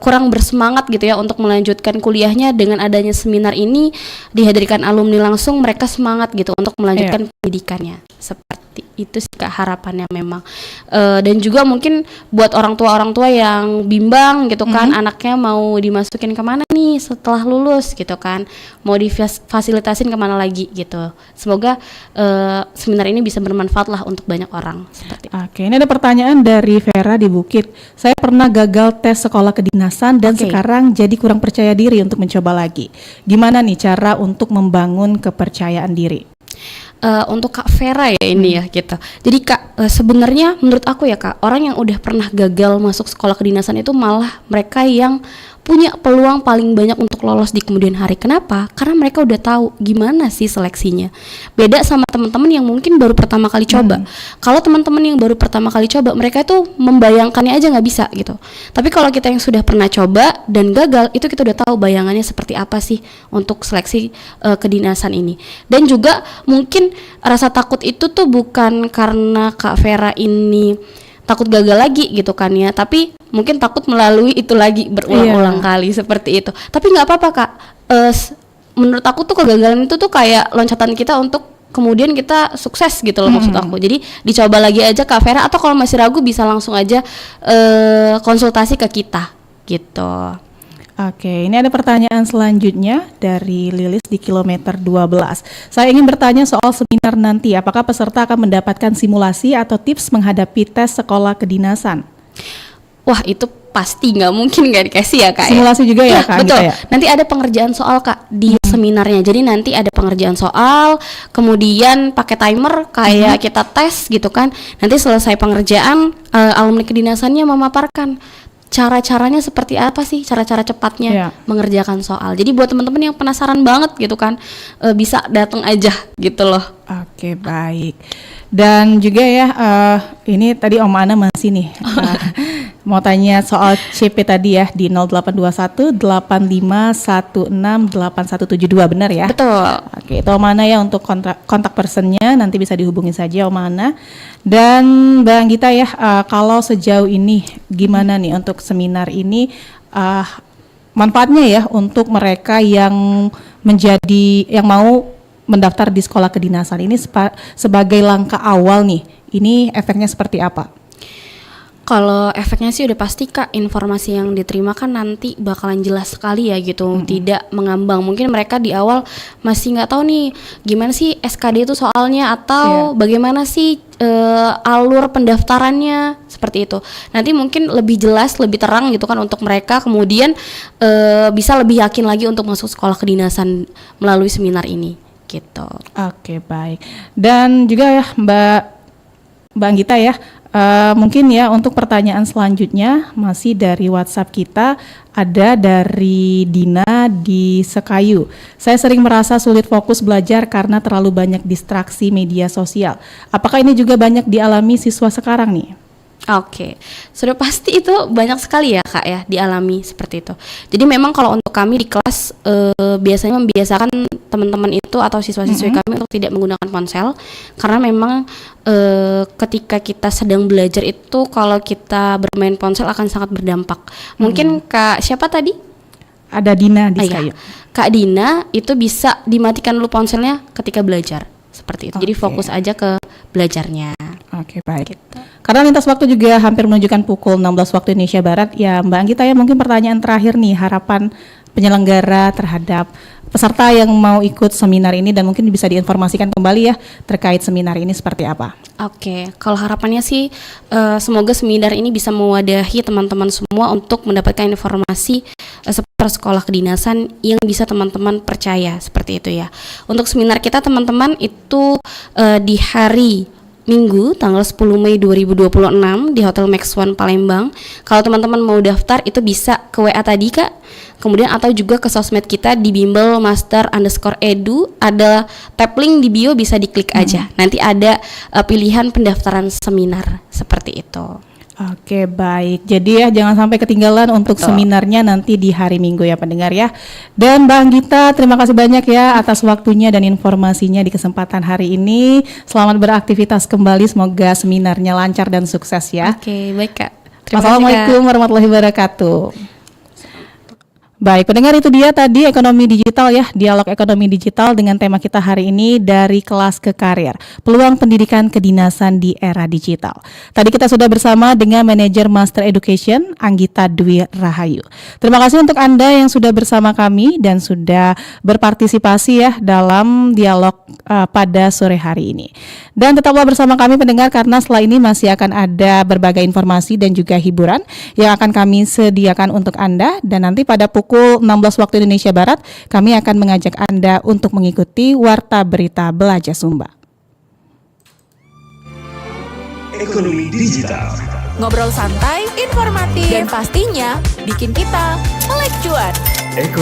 kurang bersemangat gitu ya untuk melanjutkan kuliahnya. Dengan adanya seminar ini dihadirkan alumni langsung, mereka semangat gitu untuk melanjutkan pendidikannya. Seperti itu sih Kak harapannya memang. Dan juga mungkin buat orang tua yang bimbang gitu kan, anaknya mau dimasukin kemana nih setelah lulus gitu kan, mau difasilitasin kemana lagi gitu. Semoga seminar ini bisa bermanfaat lah untuk banyak orang. Seperti itu. Oke, ini ada pertanyaan dari Vera di Bukit. Saya pernah gagal tes sekolah kedinasan dan sekarang jadi kurang percaya diri untuk mencoba lagi. Gimana nih cara untuk membangun kepercayaan diri? Untuk Kak Vera ya ini ya gitu. Jadi Kak, sebenarnya menurut aku ya Kak, orang yang udah pernah gagal masuk sekolah kedinasan itu malah mereka yang punya peluang paling banyak untuk lolos di kemudian hari. Kenapa? Karena mereka udah tahu gimana sih seleksinya. Beda sama teman-teman yang mungkin baru pertama kali coba. Kalau teman-teman yang baru pertama kali coba, mereka itu membayangkannya aja nggak bisa gitu. Tapi kalau kita yang sudah pernah coba dan gagal, itu kita udah tahu bayangannya seperti apa sih untuk seleksi kedinasan ini. Dan juga mungkin rasa takut itu tuh bukan karena Kak Vera ini takut gagal lagi gitu kan ya, tapi mungkin takut melalui itu lagi berulang-ulang kali seperti itu. Tapi nggak apa-apa Kak, menurut aku tuh kegagalan itu tuh kayak loncatan kita untuk kemudian kita sukses gitu loh maksud aku. Jadi dicoba lagi aja Kak Vera, atau kalau masih ragu bisa langsung aja konsultasi ke kita gitu. Oke, ini ada pertanyaan selanjutnya dari Lilis di kilometer 12. Saya ingin bertanya soal seminar nanti. Apakah peserta akan mendapatkan simulasi atau tips menghadapi tes sekolah kedinasan? Wah, itu pasti nggak mungkin nggak dikasih ya Kak. Simulasi juga ya Kak? Betul. Gitu ya? Nanti ada pengerjaan soal Kak di seminarnya. Jadi nanti ada pengerjaan soal, kemudian pakai timer kayak kita tes gitu kan. Nanti selesai pengerjaan, alumni kedinasannya memaparkan cara-caranya seperti apa sih, cara-cara cepatnya mengerjakan soal. Jadi buat teman-teman yang penasaran banget gitu kan, bisa datang aja gitu loh. Oke, baik. Dan juga ya, ini tadi Om Ana masih nih mau tanya soal CP tadi ya di 0821 8516 8172, benar ya? Betul. Oke, itu Om Ana ya untuk kontak personnya, nanti bisa dihubungi saja Om Ana. Dan Bang Gita ya, kalau sejauh ini gimana nih untuk seminar ini manfaatnya ya untuk mereka yang yang mau mendaftar di sekolah kedinasan ini sebagai langkah awal nih, ini efeknya seperti apa? Kalau efeknya sih udah pasti Kak, informasi yang diterima kan nanti bakalan jelas sekali ya gitu, tidak mengambang. Mungkin mereka di awal masih nggak tahu nih gimana sih SKD itu soalnya, atau bagaimana sih alur pendaftarannya, seperti itu. Nanti mungkin lebih jelas, lebih terang gitu kan untuk mereka, kemudian bisa lebih yakin lagi untuk masuk sekolah kedinasan melalui seminar ini gitu. Oke, baik. Dan juga ya Mbak Gita ya, mungkin ya untuk pertanyaan selanjutnya masih dari WhatsApp kita, ada dari Dina di Sekayu. Saya sering merasa sulit fokus belajar karena terlalu banyak distraksi media sosial. Apakah ini juga banyak dialami siswa sekarang nih? Oke, sudah pasti itu banyak sekali ya Kak ya dialami seperti itu. Jadi memang kalau untuk kami di kelas biasanya membiasakan teman-teman itu atau siswa-siswi kami untuk tidak menggunakan ponsel, karena memang ketika kita sedang belajar itu kalau kita bermain ponsel akan sangat berdampak. Mungkin Kak siapa tadi? Ada Dina di Sekayu. Kak Dina itu bisa dimatikan dulu ponselnya ketika belajar seperti itu. Jadi fokus aja ke belajarnya. Oke, baik. Karena lintas waktu juga hampir menunjukkan pukul 16 waktu Indonesia Barat, ya Mbak Anggita ya, mungkin pertanyaan terakhir nih, harapan penyelenggara terhadap peserta yang mau ikut seminar ini, dan mungkin bisa diinformasikan kembali ya terkait seminar ini seperti apa. Oke, kalau harapannya sih semoga seminar ini bisa mewadahi teman-teman semua untuk mendapatkan informasi seputar sekolah kedinasan yang bisa teman-teman percaya, seperti itu ya. Untuk seminar kita teman-teman itu di hari Minggu tanggal 10 Mei 2026 di Hotel Max One Palembang. Kalau teman-teman mau daftar itu bisa ke WA tadi Kak, kemudian atau juga ke sosmed kita di bimbel_master_edu, ada tab link di bio, bisa diklik aja. Nanti ada pilihan pendaftaran seminar seperti itu. Oke, baik. Jadi ya jangan sampai ketinggalan untuk seminarnya nanti di hari Minggu ya pendengar ya. Dan Bang Gita, terima kasih banyak ya atas waktunya dan informasinya di kesempatan hari ini. Selamat beraktivitas kembali, semoga seminarnya lancar dan sukses ya. Oke, baik Kak. Assalamualaikum warahmatullahi wabarakatuh. Baik, pendengar, itu dia tadi ekonomi digital ya, dialog ekonomi digital dengan tema kita hari ini dari kelas ke karir, peluang pendidikan kedinasan di era digital. Tadi kita sudah bersama dengan manajer Master Education Anggita Dwi Rahayu. Terima kasih untuk Anda yang sudah bersama kami dan sudah berpartisipasi ya dalam dialog pada sore hari ini. Dan tetaplah bersama kami pendengar, karena setelah ini masih akan ada berbagai informasi dan juga hiburan yang akan kami sediakan untuk Anda, dan nanti pada pukul 16 waktu Indonesia Barat, kami akan mengajak Anda untuk mengikuti Warta Berita Belajar Sumba. Ekonomi digital. Ngobrol santai, informatif, dan pastinya bikin kita melek cuan. Ekonomi